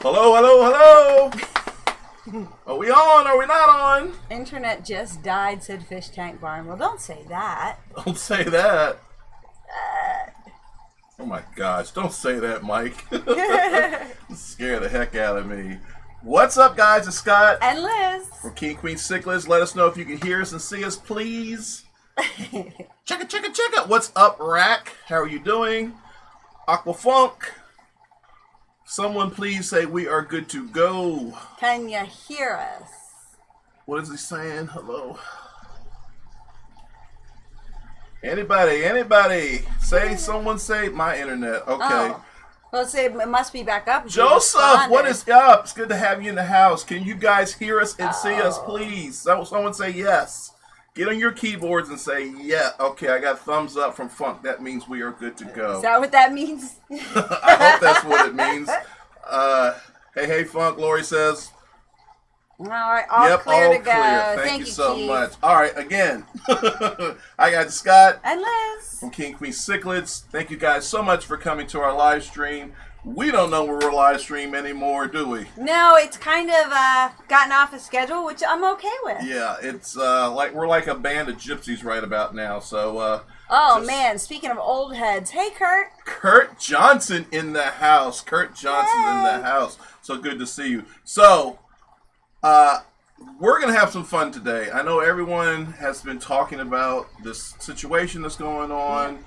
Hello, hello, hello. Are we on? Are we not on? Internet just died, said Fish Tank Barn. Well, don't say that. Don't say that. Oh my gosh, don't say that, Mike. Scare the heck out of me. What's up, guys? It's Scott. And Liz. From King Queen Cichlids. Let us know if you can hear us and see us, please. Check it. What's up, Rack? How are you doing? Aquafunk. Someone please say we are good to go. Can you hear us? What is he saying? Hello. Anybody? Someone say my internet. Okay. Oh. Well, say it must be back up. Joseph, what is up? It's good to have you in the house. Can you guys hear us and see us, please? Someone say yes. Get on your keyboards and say, yeah. Okay, I got thumbs up from Funk. That means we are good to go. Is that what that means? I hope that's what it means. Hey, Funk, Lori says. All right, all clear to go. Thank you so much. All right, again. I got Scott. And Liz. From King Queen Cichlids. Thank you guys so much for coming to our live stream. We don't know where we're live stream anymore, do we? No, it's kind of gotten off the schedule, which I'm okay with. Yeah, it's like we're like a band of gypsies right about now. So. Man, speaking of old heads, hey Kurt. Kurt Johnson in the house. In the house. So good to see you. So, we're going to have some fun today. I know everyone has been talking about this situation that's going on.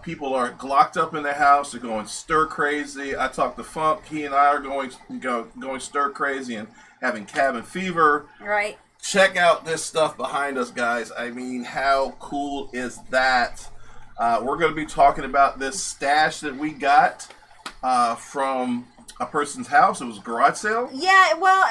People are locked up in their house. They're going stir crazy. I talked to Funk. He and I are going stir crazy and having cabin fever. Right. Check out this stuff behind us, guys. I mean, how cool is that? We're going to be talking about this stash that we got from a person's house. It was a garage sale. Yeah, well,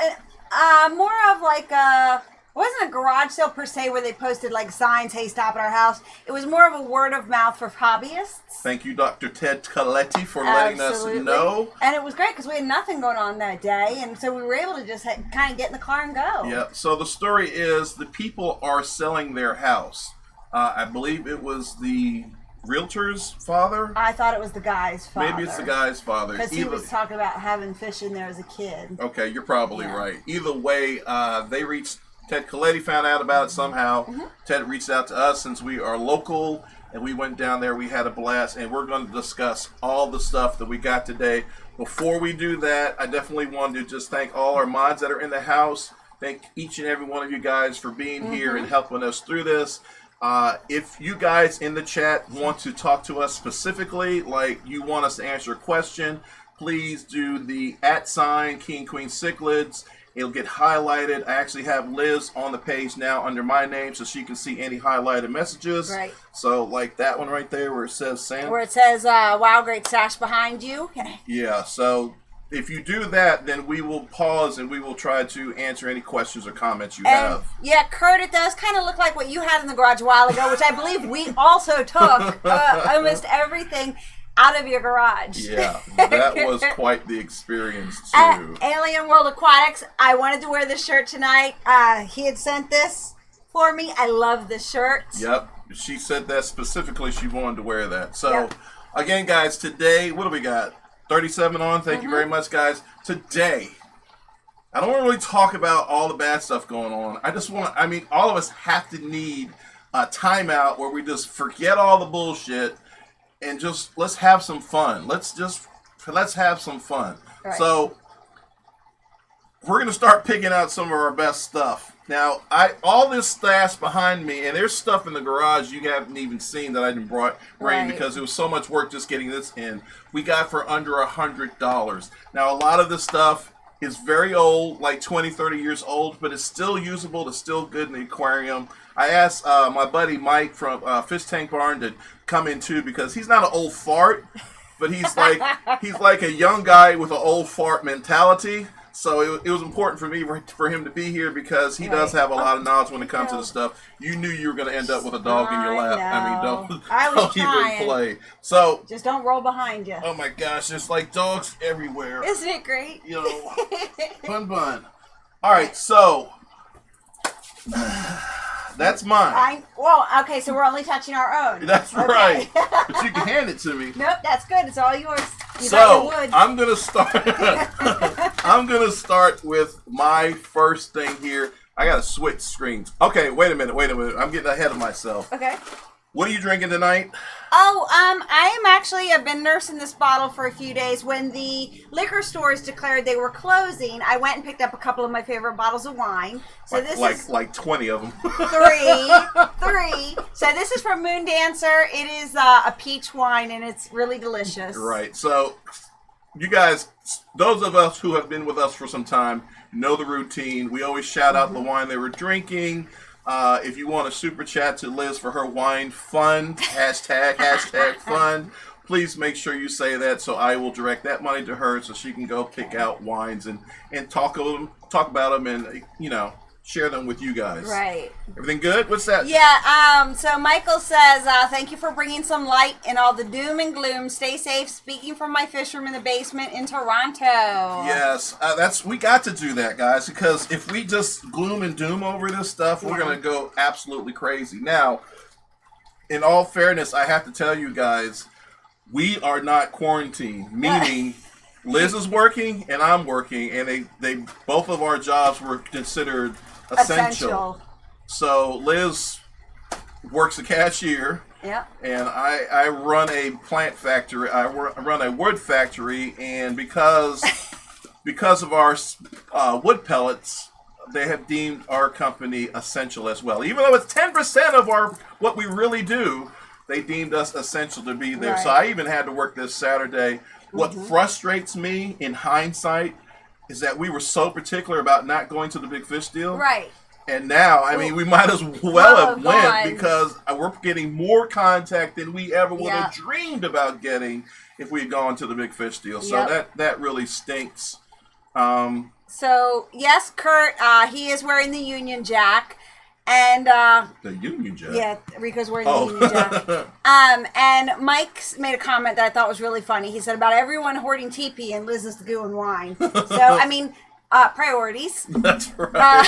more of like it wasn't a garage sale per se where they posted like signs, hey, stop at our house. It was more of a word of mouth for hobbyists. Thank you, Dr. Ted Coletti, for letting us know. And it was great because we had nothing going on that day. And so we were able to just kind of get in the car and go. Yeah, so the story is the people are selling their house. I believe it was the realtor's father. I thought it was the guy's father. Maybe it's the guy's father. Because he was talking about having fish in there as a kid. Okay, you're probably right. Either way, they reached... Ted Coletti found out about it somehow. Mm-hmm. Ted reached out to us since we are local, and we went down there. We had a blast, and we're going to discuss all the stuff that we got today. Before we do that, I definitely wanted to just thank all our mods that are in the house. Thank each and every one of you guys for being here and helping us through this. If you guys in the chat want to talk to us specifically, like you want us to answer a question, please do the @ King Queen Cichlids. It'll get highlighted. I actually have Liz on the page now under my name so she can see any highlighted messages. Right. So like that one right there where it says Sam. Where it says, wow, great stash behind you. Yeah, so if you do that, then we will pause and we will try to answer any questions or comments you have. Yeah, Kurt, it does kind of look like what you had in the garage a while ago, which I believe we also took almost everything out of your garage. Yeah, that was quite the experience too. Alien World Aquatics, I wanted to wear this shirt tonight. He had sent this for me. I love this shirt. Yep, she said that specifically she wanted to wear that. So, again, guys, today, what do we got? 37 on. Thank you very much, guys. Today, I don't want to really talk about all the bad stuff going on. I just want, all of us have to need a timeout where we just forget all the bullshit and just let's have some fun. Let's have some fun. Right. So we're gonna start picking out some of our best stuff. Now, all this stash behind me, and there's stuff in the garage you haven't even seen that I didn't bring because it was so much work just getting this in. We got for under $100. Now, a lot of this stuff is very old, like 20, 30 years old, but it's still usable. It's still good in the aquarium. I asked my buddy Mike from Fish Tank Barn to come in too because he's not an old fart, but he's like a young guy with an old fart mentality. So it was important for him to be here because he does have a lot of knowledge when it comes to the stuff. You knew you were going to end up with a dog in your lap. Don't even play. So just don't roll behind you. Oh my gosh, there's like dogs everywhere. Isn't it great? You know, bun. All right, so that's mine. Okay, so we're only touching our own. That's right. But you can hand it to me. Nope, that's good. It's all yours. So I'm gonna start. I'm gonna start with my first thing here. I gotta switch screens. Okay, wait a minute. I'm getting ahead of myself. Okay. What are you drinking tonight? Oh, I've been nursing this bottle for a few days. When the liquor stores declared they were closing, I went and picked up a couple of my favorite bottles of wine. So this is like 20 of them. three. So this is from Moon Dancer. It is a peach wine, and it's really delicious. Right. So you guys, those of us who have been with us for some time, know the routine. We always shout out the wine they were drinking. If you want to super chat to Liz for her wine fund, hashtag fund, please make sure you say that so I will direct that money to her so she can go pick out wines and talk about them and, you know, share them with you guys. Right. Everything good? What's that? Yeah, so Michael says, thank you for bringing some light in all the doom and gloom. Stay safe. Speaking from my fish room in the basement in Toronto. Yes, we got to do that, guys, because if we just gloom and doom over this stuff, we're going to go absolutely crazy. Now, in all fairness, I have to tell you guys, we are not quarantined, meaning Liz is working and I'm working, and they both of our jobs were considered essential. So Liz works a cashier. Yeah. And I run a plant factory. I run a wood factory, and because of our wood pellets, they have deemed our company essential as well. Even though it's 10% of what we really do, they deemed us essential to be there. Right. So I even had to work this Saturday. What frustrates me in hindsight is that we were so particular about not going to the big fish deal. Right. And now, I mean, we might as well have went because we're getting more contact than we ever would have dreamed about getting if we had gone to the big fish deal. So that really stinks. So, yes, Kurt, he is wearing the Union Jack. And the Union Jack? Yeah, Rico's wearing the Union Jack. And Mike made a comment that I thought was really funny. He said about everyone hoarding teepee and Liz is the goo and wine. So, I mean... priorities. That's right.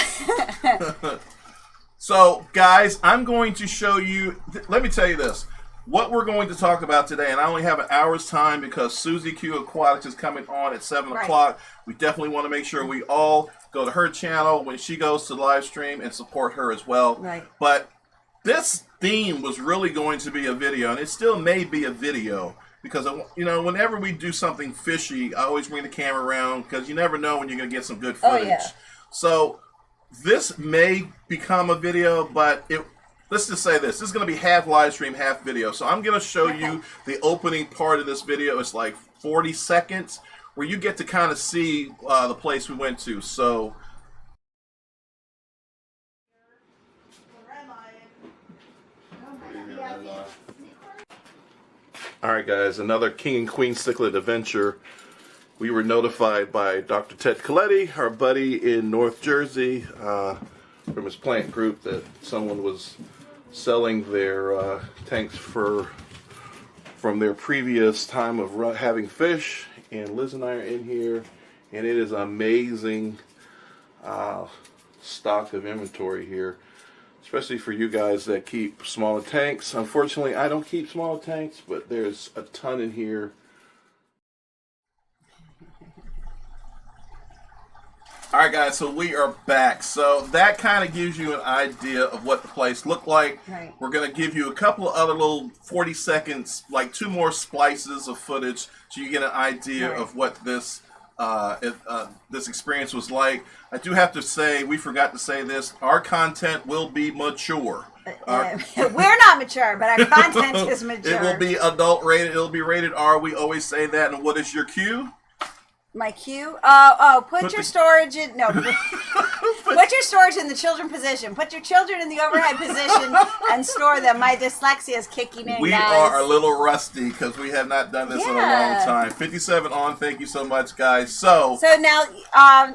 So, guys, I'm going to show you. Let me tell you this. What we're going to talk about today, and I only have an hour's time because Susie Q Aquatics is coming on at 7 o'clock. We definitely want to make sure we all go to her channel when she goes to the live stream and support her as well. Right. But this theme was really going to be a video, and it still may be a video. Because, you know, whenever we do something fishy, I always bring the camera around because you never know when you're going to get some good footage. Oh, yeah. So this may become a video, but let's just say this. This is going to be half live stream, half video. So I'm going to show you the opening part of this video. It's like 40 seconds where you get to kind of see the place we went to. So... All right, guys, another King and Queen cichlid adventure. We were notified by Dr. Ted Coletti, our buddy in North Jersey, from his plant group, that someone was selling their tanks from their previous time of having fish. And Liz and I are in here, and it is amazing stock of inventory here. Especially for you guys that keep smaller tanks. Unfortunately, I don't keep smaller tanks, but there's a ton in here. Alright guys, so we are back. So that kind of gives you an idea of what the place looked like. Right. We're going to give you a couple of other little 40 seconds, like 2 more splices of footage, so you get an idea of what this this experience was like. I do have to say, we forgot to say this, our content will be mature. We're not mature, but our content is mature. It will be adult rated, it'll be rated R. We always say that. And what is your cue? My cue? Put your storage in... No. Put your storage in the children position. Put your children in the overhead position and store them. My dyslexia is kicking in, We are a little rusty because we have not done this in a long time. 57 on. Thank you so much, guys. So now,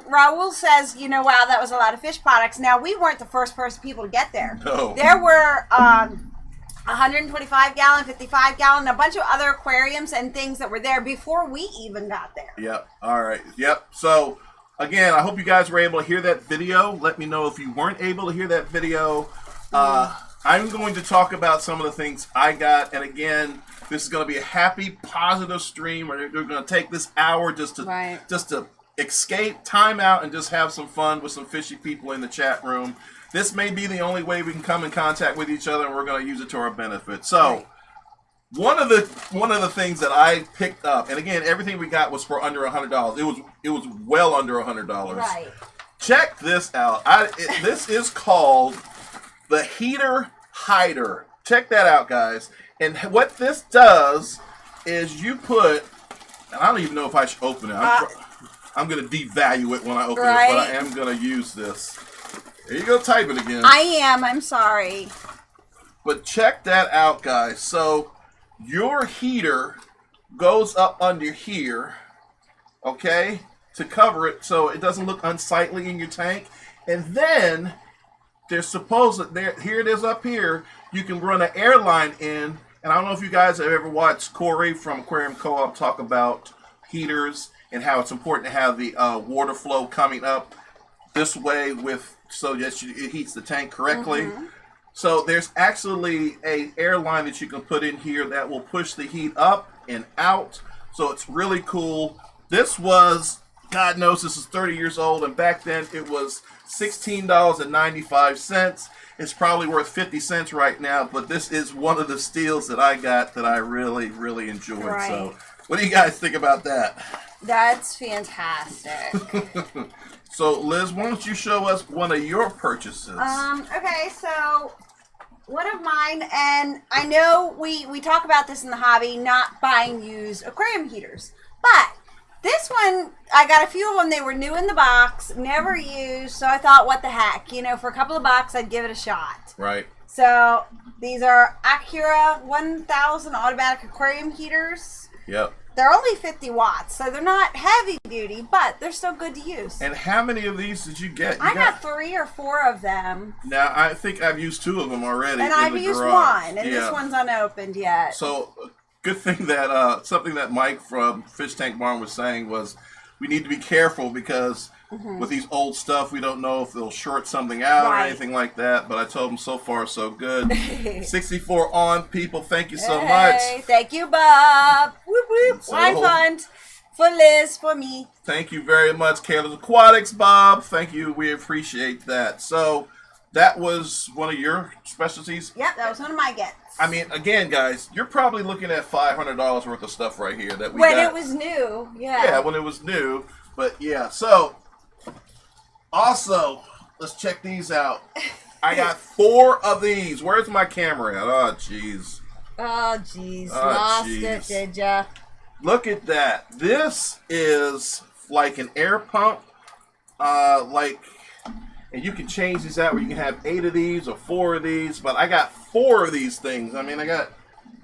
Raul says, you know, wow, that was a lot of fish products. Now, we weren't the first people to get there. No. There were... 125 gallon, 55 gallon, a bunch of other aquariums and things that were there before we even got there. Yep. All right. Yep. So, again, I hope you guys were able to hear that video. Let me know if you weren't able to hear that video. I'm going to talk about some of the things I got. And again, This is going to be a happy, positive stream. We're going to take this hour just to escape, time out, and just have some fun with some fishy people in the chat room. This may be the only way we can come in contact with each other, and we're going to use it to our benefit. So, one of the things that I picked up, and again, everything we got was for under $100. It was well under $100. Right. Check this out. This is called the Heater Hider. Check that out, guys. And what this does is you put, and I don't even know if I should open it. I'm going to devalue it when I open it, but I am going to use this. There you go, type it again. I'm sorry. But check that out, guys. So your heater goes up under here, okay, to cover it so it doesn't look unsightly in your tank. And then there's here it is up here. You can run an air line in. And I don't know if you guys have ever watched Corey from Aquarium Co-op talk about heaters and how it's important to have the water flow coming up this way so that it heats the tank correctly. Mm-hmm. So there's actually an air line that you can put in here that will push the heat up and out. So it's really cool. This was, God knows this is 30 years old, and back then it was $16.95. It's probably worth 50 cents right now, but this is one of the steals that I got that I really, really enjoyed. Right. So what do you guys think about that? That's fantastic. So, Liz, why don't you show us one of your purchases? Okay, so one of mine, and I know we talk about this in the hobby, not buying used aquarium heaters, but this one, I got a few of them. They were new in the box, never used, so I thought, what the heck? You know, for a couple of bucks, I'd give it a shot. Right. So, these are Acura 1000 automatic aquarium heaters. Yep. They're only 50 watts, so they're not heavy duty, but they're still good to use. And how many of these did you get? I got 3 or 4 of them. Now, I think I've used 2 of them already. And I've used one, and this one's unopened yet. So, good thing that something that Mike from Fish Tank Barn was saying was we need to be careful because with these old stuff, we don't know if they'll short something out or anything like that. But I told him so far so good. 64 on, people. Thank you so much. Thank you, Bob. Whoop whoop. Wine fund for Liz, for me. Thank you very much, Careless Aquatics, Bob. Thank you. We appreciate that. So that was one of your specialties. Yep, that was one of my gets. I mean, again, guys, you're probably looking at $500 worth of stuff right here that we got. When it was new, Yeah, when it was new. But yeah, so also, let's check these out. I got 4 of these. Where's my camera at? Oh, jeez. Oh, jeez. Lost it, did ya? Look at that. This is like an air pump. And you can change these out where you can have 8 of these or 4 of these. But I got 4 of these things. I mean,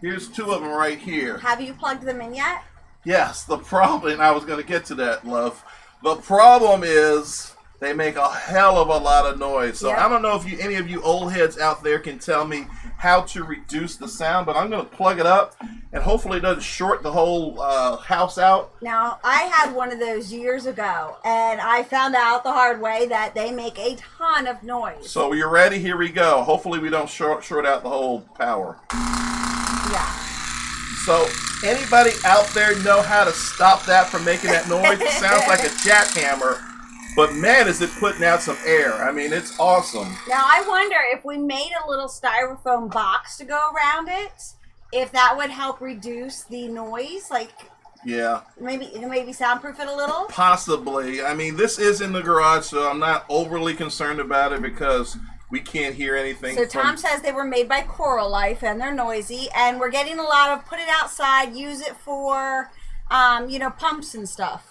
here's 2 of them right here. Have you plugged them in yet? Yes. The problem, and I was going to get to that, love. The problem is they make a hell of a lot of noise. So I don't know if any of you old heads out there can tell me how to reduce the sound, but I'm going to plug it up, and hopefully it doesn't short the whole house out. Now, I had one of those years ago, and I found out the hard way that they make a ton of noise. So you're ready? Here we go. Hopefully we don't short out the whole power. Yeah. So anybody out there know how to stop that from making that noise? It sounds like a jackhammer. But man, is it putting out some air. I mean, it's awesome. Now, I wonder if we made a little styrofoam box to go around it, if that would help reduce the noise. Yeah. Maybe soundproof it a little? Possibly. I mean, this is in the garage, so I'm not overly concerned about it because we can't hear anything. So Tom says they were made by Coral Life, and they're noisy, and we're getting a lot of put it outside, use it for, pumps and stuff.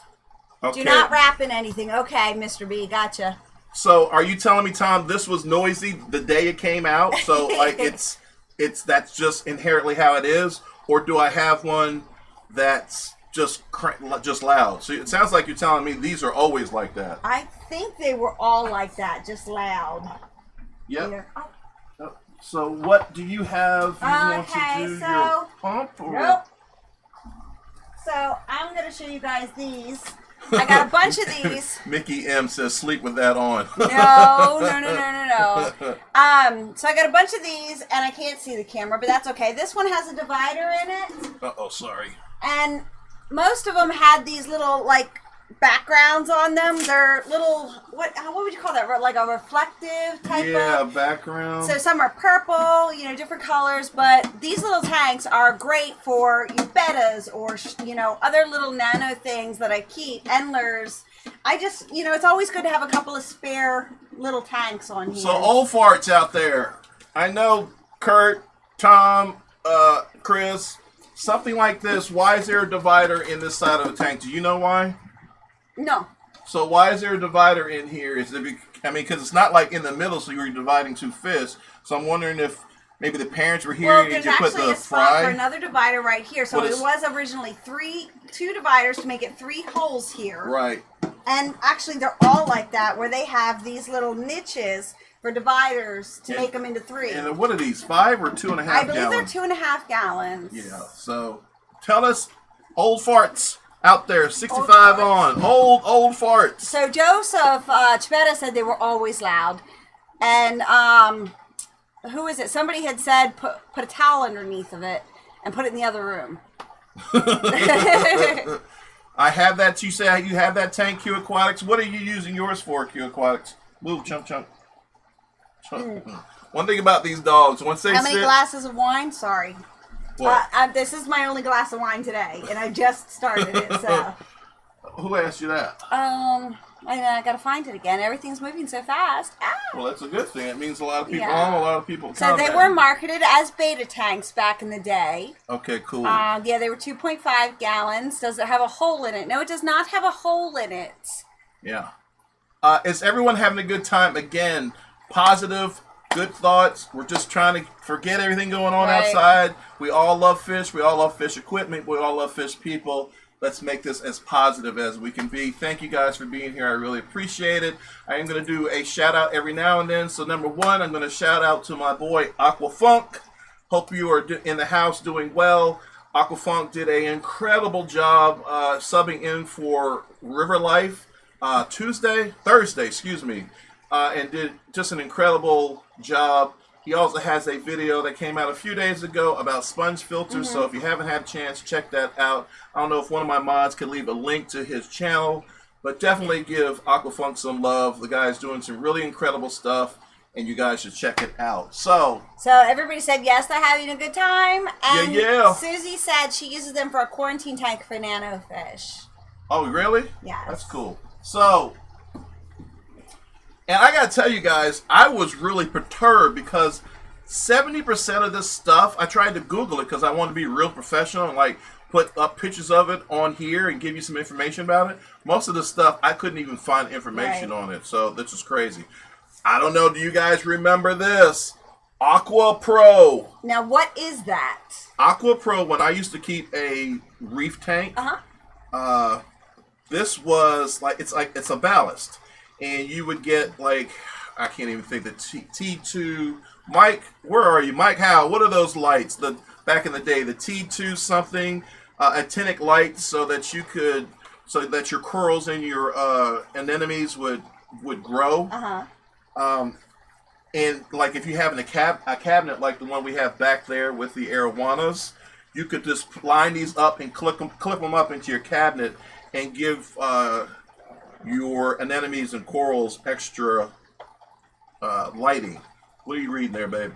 Okay. Do not wrap in anything. Okay, Mr. B, gotcha. So, are you telling me, Tom, this was noisy the day it came out? So, that's just inherently how it is, or do I have one that's just loud? So it sounds like you're telling me these are always like that. I think they were all like that, just loud. Yep. Oh. So, what do you have? You want to do your pump? Or? Nope. So I'm going to show you guys these. I got a bunch of these. Mickey M says sleep with that on. No. So I got a bunch of these, and I can't see the camera, but that's okay. This one has a divider in it. Uh-oh, sorry. And most of them had these little, like, backgrounds on them. They're little, what would you call that? Like a reflective type of background. So some are purple, different colors, but these little tanks are great for your bettas or other little nano things that I keep, endlers. I just it's always good to have a couple of spare little tanks on here. So old farts out there, I know Kurt, Tom, Chris, something like this. Why is there a divider in this side of the tank? Do you know why? No. So why is there a divider in here? Is it? Because it's not like in the middle, so you're dividing two fish. So I'm wondering if maybe the parents were here and you put the there's actually a spot fry. for another divider right here. So it was originally two dividers to make it 3 holes here. Right. And actually, they're all like that, where they have these little niches for dividers to make them into 3. And what are these? 5 or 2.5 gallons? I believe they're 2.5 gallons. Yeah. So tell us, old farts out there, 65 on, old farts. So Joseph Chibetta said they were always loud, and who is it? Somebody had said put a towel underneath of it and put it in the other room. I have that. You say you have that tank, Q Aquatics. What are you using yours for, Q Aquatics? Move, chunk. One thing about these dogs, once they How many glasses of wine? Sorry. This is my only glass of wine today, and I just started it. So. Who asked you that? I gotta find it again. Everything's moving so fast. Ah. Well, that's a good thing. It means a lot of people on, a lot of people So they were marketed as beta tanks back in the day. Okay, cool. They were 2.5 gallons. Does it have a hole in it? No, it does not have a hole in it. Yeah. Is everyone having a good time? Again, positive, good thoughts. We're just trying to forget everything going on outside. We all love fish. We all love fish equipment. We all love fish people. Let's make this as positive as we can be. Thank you guys for being here. I really appreciate it. I am going to do a shout out every now and then. So number 1, I'm going to shout out to my boy Aquafunk. Hope you are in the house doing well. Aquafunk did an incredible job subbing in for River Life Thursday, and did just an incredible job. He also has a video that came out a few days ago about sponge filters, so if you haven't had a chance, check that out. I don't know if one of my mods could leave a link to his channel, but definitely give Aquafunk some love. The guy's doing some really incredible stuff, and you guys should check it out. So everybody said yes, they're having a good time. And yeah. Susie said she uses them for a quarantine tank for nano fish. Oh, really? Yes. That's cool. So, and I gotta tell you guys, I was really perturbed because 70% of this stuff, I tried to Google it because I wanted to be real professional and like put up pictures of it on here and give you some information about it. Most of the stuff, I couldn't even find information on it. So this is crazy. I don't know, do you guys remember this? Aqua Pro. Now, what is that? Aqua Pro, when I used to keep a reef tank, this was it's a ballast. And you would get I can't even think, the T2. Mike, where are you? Mike Howe, what are those lights? Back in the day, the T2 something, actinic lights, so that your corals and your anemones would grow. And if you have a cabinet like the one we have back there with the arowanas, you could just line these up and clip them up into your cabinet and give your anemones and corals extra lighting. What are you reading there, babe?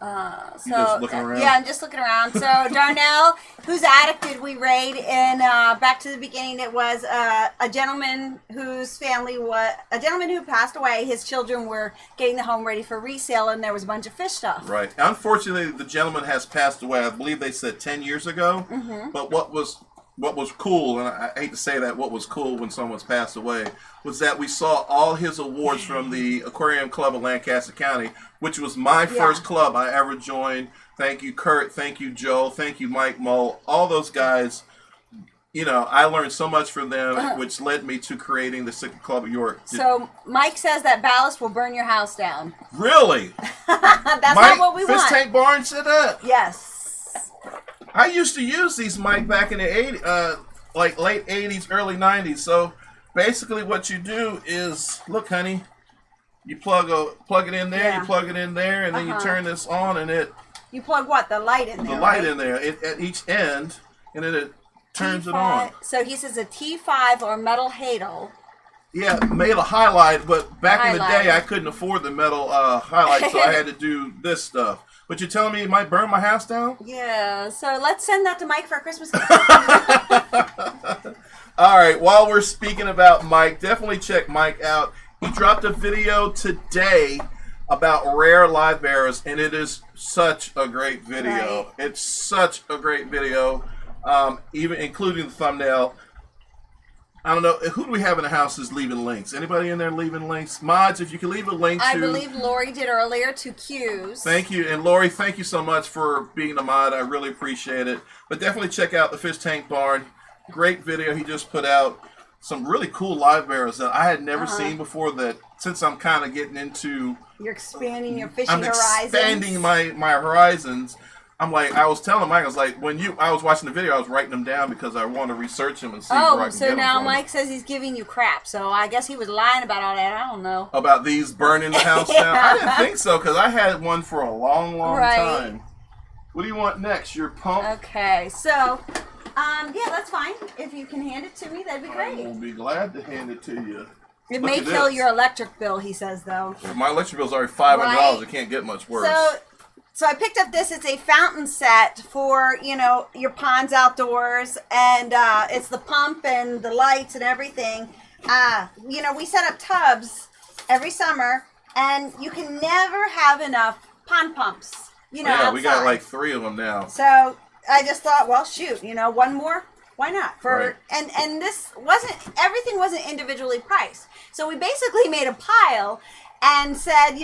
You just looking around? Yeah, I'm just looking around. So Darnell, whose attic did we raid in back to the beginning? It was a gentleman whose family a gentleman who passed away. His children were getting the home ready for resale, and there was a bunch of fish stuff. Right. Unfortunately, the gentleman has passed away. I believe they said 10 years ago. But what was cool, and I hate to say that, what was cool when someone's passed away, was that we saw all his awards from the Aquarium Club of Lancaster County, which was my first club I ever joined. Thank you, Kurt. Thank you, Joe. Thank you, Mike Mull. All those guys, I learned so much from them, which led me to creating the Cichlid Club of York. So Mike says that ballast will burn your house down. Really? That's not what we want. Fish Tank Barn said that? Yes. I used to use these, Mike, back in the 80s. like late 80s, early 90s. So basically what you do is, look, honey, you plug it in there, you plug it in there, and then you turn this on, and it... You plug what? The light in there, The light in there at each end, and then it turns it on. So he says a T5 or metal hadle. Yeah, made a highlight, but back in the day, I couldn't afford the metal highlight, so I had to do this stuff. But you're telling me it might burn my house down? Yeah, so let's send that to Mike for a Christmas gift. All right, while we're speaking about Mike, definitely check Mike out. He dropped a video today about rare live bearers, and it is such a great video. Right. It's such a great video, even including the thumbnail. I don't know, who do we have in the house is leaving links? Anybody in there leaving links? Mods, if you can leave a link to... I believe Lori did earlier to Q's. Thank you. And Lori, thank you so much for being a mod. I really appreciate it. But definitely check out the Fish Tank Barn. Great video he just put out. Some really cool live bearers that I had never seen before, that since I'm kind of getting into... You're expanding your fishing horizons. I'm expanding my horizons. I'm like, I was telling Mike, I was like, I was watching the video, I was writing them down because I want to research them and see where I can get them. So now Mike says he's giving you crap. So I guess he was lying about all that. I don't know. About these burning the house down? I didn't think so, because I had one for a long, long time. What do you want next? Your pump? Okay, so, yeah, that's fine. If you can hand it to me, that'd be great. I will be glad to hand it to you. It may kill your electric bill, he says, though. My electric bill's already $500. It can't get much worse. So I picked up this. It's a fountain set for, your ponds outdoors. And it's the pump and the lights and everything. We set up tubs every summer. And you can never have enough pond pumps, outside. We got like 3 of them now. So I just thought, well, shoot, one more. Why not? And everything wasn't individually priced. So we basically made a pile and said,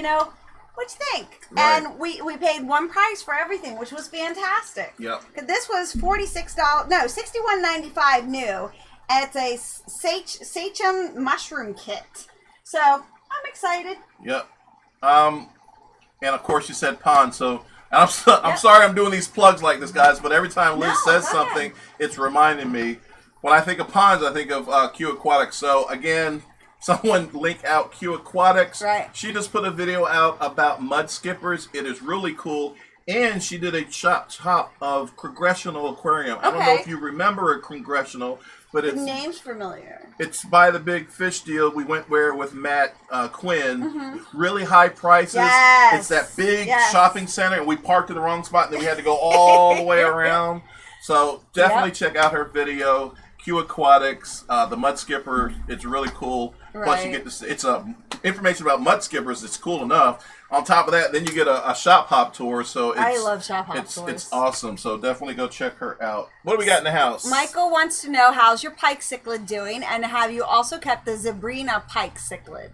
what do you think? Right. And we paid one price for everything, which was fantastic. Yep. This was $61.95 new, and it's a sachem mushroom kit. So I'm excited. Yep. And of course you said pond, so I'm sorry I'm doing these plugs like this, guys, but every time Liz says something, it's reminding me. When I think of ponds, I think of Q Aquatics. So again, someone link out Q Aquatics. Right. She just put a video out about mud skippers. It is really cool. And she did a top of Congressional Aquarium. I don't know if you remember a Congressional, but the name's familiar. It's by the big fish deal. We went with Matt Quinn. Mm-hmm. Really high prices. Yes. It's that big shopping center, and we parked in the wrong spot, and then we had to go all the way around. So definitely check out her video, Q Aquatics, the mud skipper. It's really cool. Right. Plus, you get it's information about mud skippers. It's cool enough. On top of that, then you get a shop hop tour. So I love shop hop tours. It's awesome. So definitely go check her out. What do we got in the house? Michael wants to know, how's your Pike cichlid doing, and have you also kept the Zebrina Pike cichlid?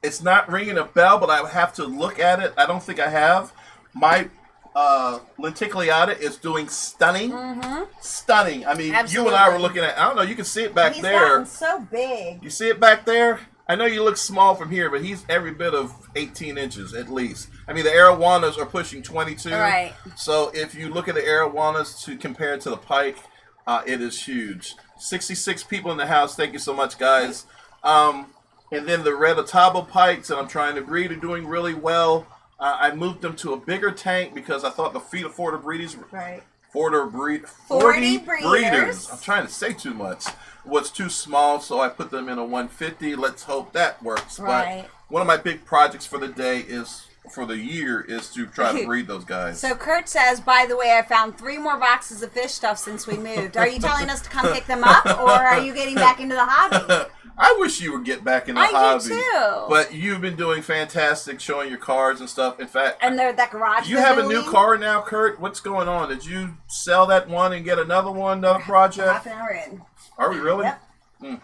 It's not ringing a bell, but I have to look at it. I don't think I have. My lenticuliata is doing stunning. Mm-hmm. Stunning. I mean, you and I were looking at, I don't know, you can see it back there. He's gotten so big. You see it back there? I know you look small from here, but he's every bit of 18 inches at least. I mean, the arowanas are pushing 22. Right. So if you look at the arowanas to compare it to the Pike, it is huge. 66 people in the house. Thank you so much, guys. And then the red Otabo Pikes that I'm trying to breed are doing really well. I moved them to a bigger tank because I thought the 40 breeders. Right. 40 breeders. I'm trying to say too much. Was too small, so I put them in a 150. Let's hope that works. Right. But one of my big projects for the year is to try to breed those guys. So Kurt says, by the way, I found 3 more boxes of fish stuff since we moved. Are you telling us to come pick them up, or are you getting back into the hobby? I wish you would get back in the hobby. I do too. But you've been doing fantastic, showing your cars and stuff. In fact, and that garage. You have a new car now, Kurt. What's going on? Did you sell that one and get another project? Half an hour in. Are we really? Yep.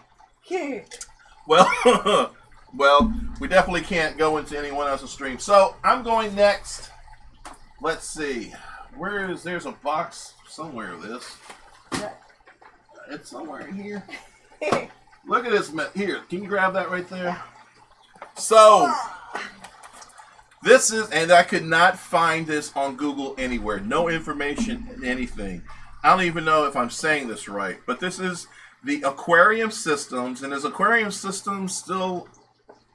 Well, we definitely can't go into anyone else's stream. So I'm going next. Let's see. There's a box somewhere of this. It's somewhere in here. Look at this. Here, can you grab that right there? So, this is, and I could not find this on Google anywhere. No information, anything. I don't even know if I'm saying this right, but this is the Aquarium Systems. And is Aquarium Systems still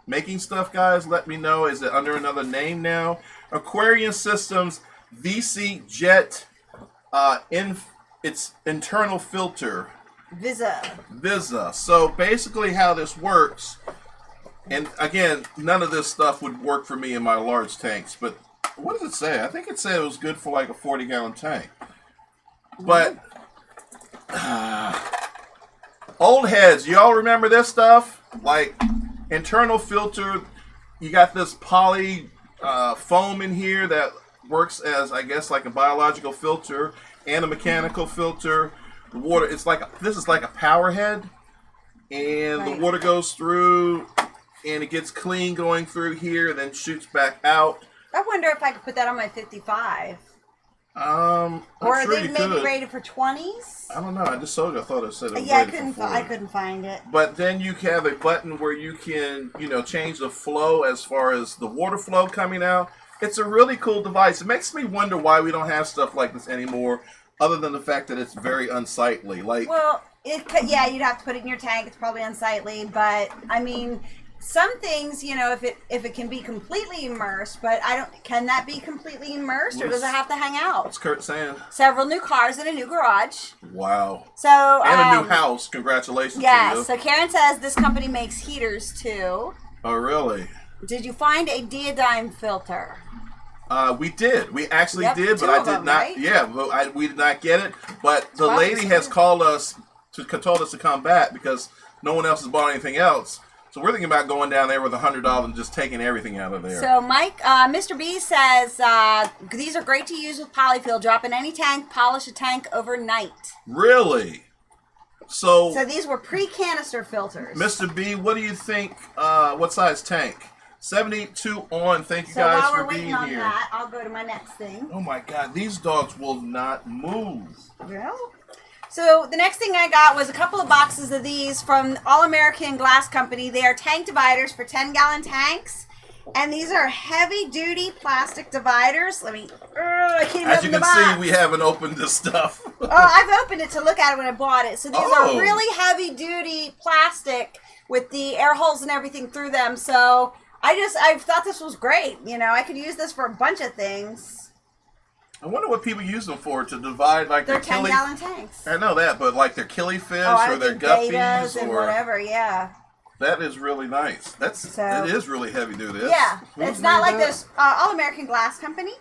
making stuff, guys? Let me know. Is it under another name now? Aquarium Systems VC Jet its internal filter. Visa. So basically how this works, and again, none of this stuff would work for me in my large tanks, but what does it say? I think it said it was good for like a 40-gallon tank. But old heads, y'all remember this stuff? Like internal filter, you got this poly foam in here that works as, I guess, like a biological filter and a mechanical filter. The water, this is like a power head, and the water goes through, and it gets clean going through here, and then shoots back out. I wonder if I could put that on my 55. I'm or sure are they maybe rated for 20s? I don't know. I just told you. I thought it said it was I couldn't find it. But then you have a button where you can, change the flow as far as the water flow coming out. It's a really cool device. It makes me wonder why we don't have stuff like this anymore, other than the fact that it's very unsightly. Well, you'd have to put it in your tank. It's probably unsightly, but I mean, some things, if it can be completely immersed, but can that be completely immersed, or does it have to hang out? What's Kurt saying? Several new cars and a new garage. Wow. So and a new house. Congratulations. Yeah. To you. So Karen says this company makes heaters too. Oh, really? Did you find a diodine filter? We did. We actually did, but I did not. Right? Yeah, but we did not get it. But the lady has told us to come back because no one else has bought anything else. So we're thinking about going down there with $100 and just taking everything out of there. So Mike, Mr. B says these are great to use with polyfill. Drop in any tank, polish a tank overnight. Really? So these were pre-canister filters. Mr. B, what do you think? What size tank? 72 on. Thank you guys for being here. So while we're waiting on that, I'll go to my next thing. Oh my God, these dogs will not move. Really? So the next thing I got was a couple of boxes of these from All American Glass Company. They are tank dividers for 10-gallon tanks. And these are heavy-duty plastic dividers. I can't even As open you the can box. see, we haven't opened this stuff. I've opened it to look at it when I bought it. So these are really heavy-duty plastic with the air holes and everything through them. So I thought this was great. I could use this for a bunch of things. I wonder what people use them for, to divide like their 10-gallon tanks. I know that, but like their killifish or their guppies or whatever, yeah. That is really nice. That is really heavy duty. Yeah, it's not like those All American Glass Company.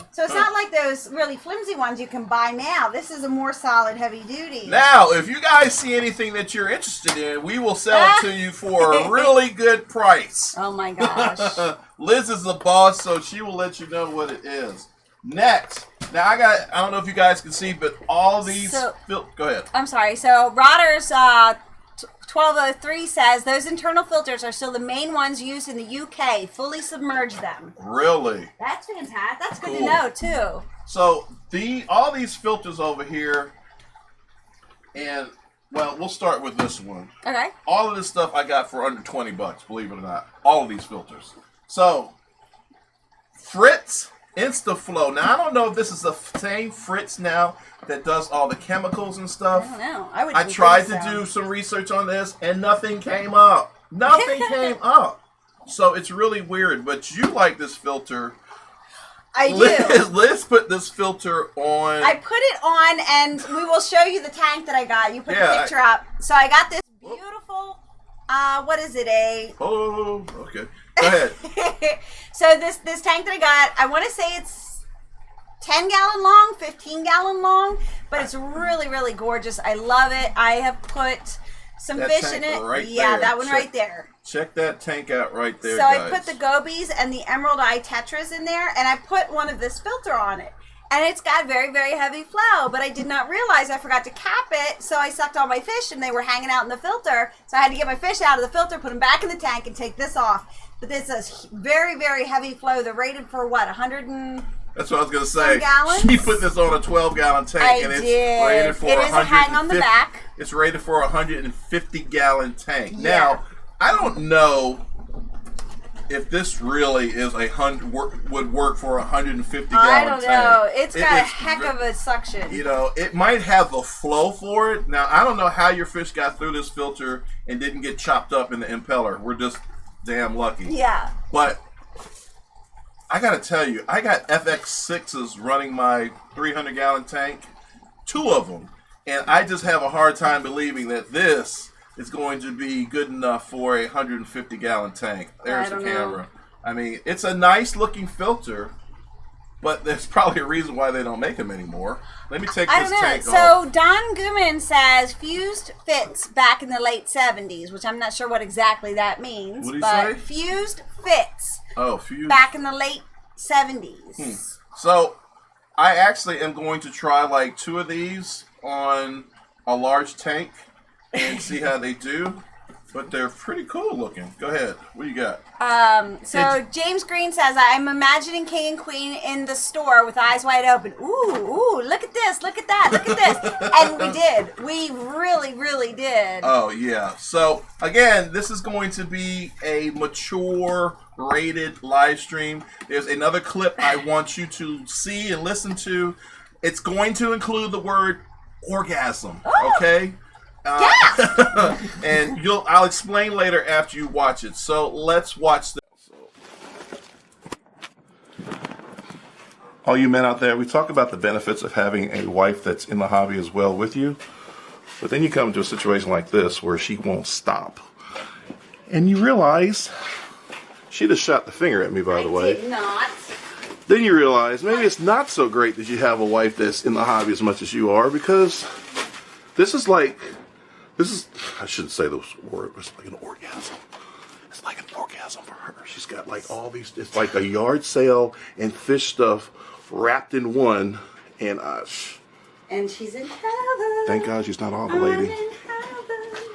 So it's not like those really flimsy ones you can buy now. This is a more solid, heavy duty. Now, if you guys see anything that you're interested in, we will sell it to you for a really good price. Oh my gosh. Liz is the boss, so she will let you know what it is. Next. Now, I don't know if you guys can see, but all these... go ahead. I'm sorry. So, Rotters 1203 says, those internal filters are still the main ones used in the UK. Fully submerge them. Really? That's fantastic. That's good to know, too. So, all these filters over here, and, well, we'll start with this one. Okay. All of this stuff I got for under $20, believe it or not. All of these filters. So, Fritz InstaFlow. Now, I don't know if this is the same Fritz now that does all the chemicals and stuff. I don't know. I tried to do some research on this, and nothing came up. Nothing came up. So it's really weird. But you like this filter. I do. Liz put this filter on. I put it on, and we will show you the tank that I got. You put the picture up. So I got this beautiful, what is it, Oh, okay. Go ahead. So this tank that I got, I want to say it's 10-gallon long, 15-gallon long, but it's really, really gorgeous. I love it. I have put some fish in it. That one right there. Check that tank out right there, So guys. I put the gobies and the emerald eye tetras in there, and I put one of this filter on it. And it's got very, very heavy flow, but I did not realize I forgot to cap it, so I sucked all my fish, and they were hanging out in the filter. So I had to get my fish out of the filter, put them back in the tank, and take this off. But this is very, very heavy flow. They're rated for, what, 100 and... That's what I was going to say. Gallons? She put this on a 12-gallon tank, and it's rated for It is a hang on the back. It's rated for a 150-gallon tank. Yeah. Now, I don't know if this really is would work for 150 gallon I don't tank. know. It's got a heck of a suction. You know, it might have the flow for it. Now, I don't know how your fish got through this filter and didn't get chopped up in the impeller. We're just damn lucky. Yeah. But I got to tell you, I got FX6s running my 300 gallon tank, 2 of them. And I just have a hard time believing that this is going to be good enough for a 150 gallon tank. There's the camera. I mean, it's a nice looking filter, but there's probably a reason why they don't make them anymore. Let me take this tank off. So Don Guman says fused fits back in the late 70s, which I'm not sure what exactly that means. What did he say? Fused fits. Oh, fused. Back in the late 70s. So I actually am going to try like 2 of these on a large tank and see how they do. But they're pretty cool looking. Go ahead. What do you got? So James Green says, I'm imagining King and Queen in the store with eyes wide open. Ooh, look at this, look at that, look at this. And we did. We really, really did. Oh, yeah. So, again, this is going to be a mature rated live stream. There's another clip I want you to see and listen to. It's going to include the word orgasm, okay? And I'll explain later after you watch it. So let's watch this. All you men out there, we talk about the benefits of having a wife that's in the hobby as well with you. But then you come to a situation like this where she won't stop. And you realize she just shot the finger at me, by the way. Did not. Then you realize maybe it's not so great that you have a wife that's in the hobby as much as you are, because this is, I shouldn't say those words, it's like an orgasm. It's like an orgasm for her. She's got like all these, it's like a yard sale and fish stuff wrapped in one. And she's in heaven. Thank God she's not all the lady. I'm in heaven.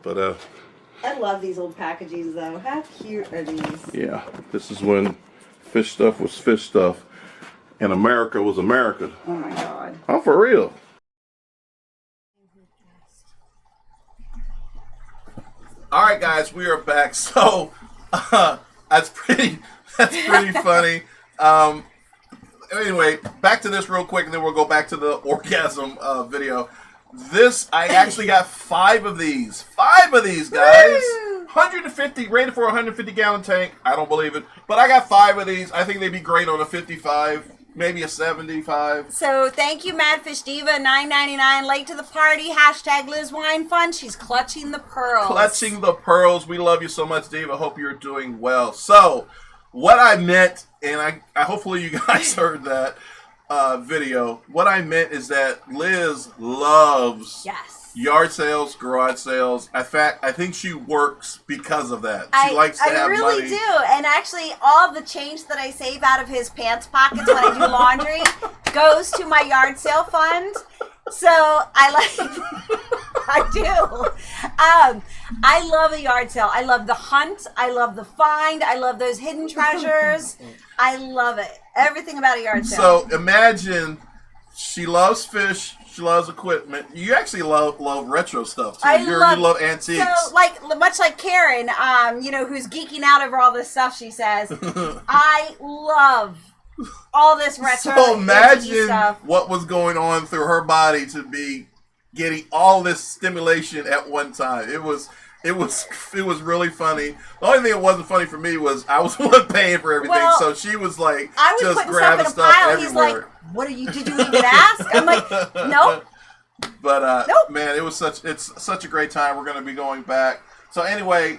But I love these old packagings though. How cute are these? yeah, this is when fish stuff was fish stuff and America was America. Oh my God. Oh, for real. All right, guys, we are back. So that's pretty funny. Anyway, back to this real quick, and then we'll go back to the orgasm video. This, I actually got 5 of these. 5 of these, guys. Woo! 150, rated for a 150 gallon tank. I don't believe it, but I got 5 of these. I think they'd be great on a 55. Maybe a 75. So thank you, Madfish Diva, $9.99. Late to the party. # Liz Wine Fun. She's clutching the pearls. Clutching the pearls. We love you so much, Diva. Hope you're doing well. So, what I meant, and I hopefully you guys heard that video. What I meant is that Liz loves yard sales, garage sales. In fact, I think she works because of that. She likes to have money. I really do. And actually, all the change that I save out of his pants pockets when I do laundry goes to my yard sale fund. So I do. I love a yard sale. I love the hunt. I love the find. I love those hidden treasures. I love it. Everything about a yard sale. So imagine she loves fish. She loves equipment. You actually love retro stuff too. You love antiques. So, much like Karen, who's geeking out over all this stuff, she says, I love all this retro. So imagine stuff. What was going on through her body to be getting all this stimulation at one time. It was really funny. The only thing that wasn't funny for me was I was the one paying for everything. Well, so she was like just grabbing stuff everywhere. He's like, did you even ask? I'm like, nope. But nope. Man, it's such a great time. We're gonna be going back. So anyway.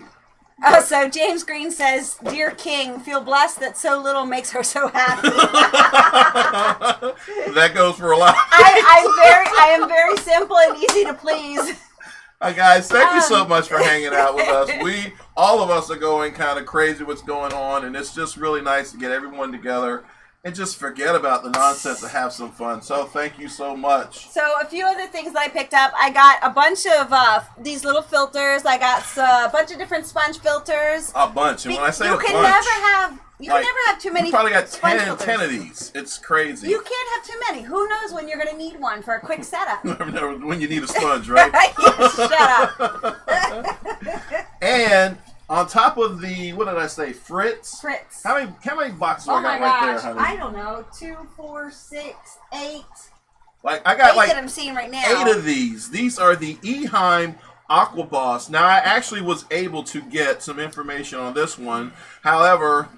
So James Green says, "Dear King, feel blessed that so little makes her so happy." That goes for a lot. I am very simple and easy to please. Hi guys, thank you so much for hanging out with us. All of us are going kind of crazy what's going on, and it's just really nice to get everyone together and just forget about the nonsense and have some fun. So thank you so much. So a few other things that I picked up. I got a bunch of these little filters. I got a bunch of different sponge filters. A bunch. And when I say you can never have too many. You probably got 10 of these. It's crazy. You can't have too many. Who knows when you're going to need one for a quick setup? When you need a sponge, right? Shut up. And On top of the, what did I say, Fritz? Fritz. How many boxes do Oh I my got right there, gosh. honey? I don't know. 2, 4, 6, 8. Like I got 8 like that I'm seeing right now. 8 of these. These are the Eheim Aqua Boss. Now I actually was able to get some information on this one. However,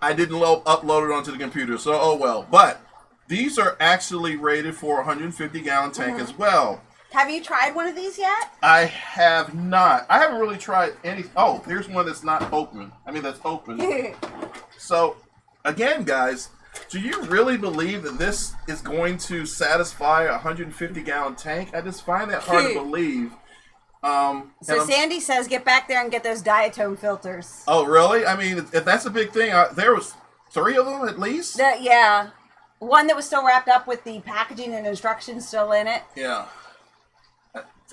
I didn't upload it onto the computer, so oh well. But these are actually rated for a 150-gallon tank as well. Have you tried one of these yet? I have not. I haven't really tried any. Oh, here's one that's not open. I mean, that's open. So, again, guys, do you really believe that this is going to satisfy a 150-gallon tank? I just find that hard to believe. So Sandy says, get back there and get those diatone filters. Oh, really? I mean, if that's a big thing, there was 3 of them at least? Yeah. One that was still wrapped up with the packaging and instructions still in it. Yeah.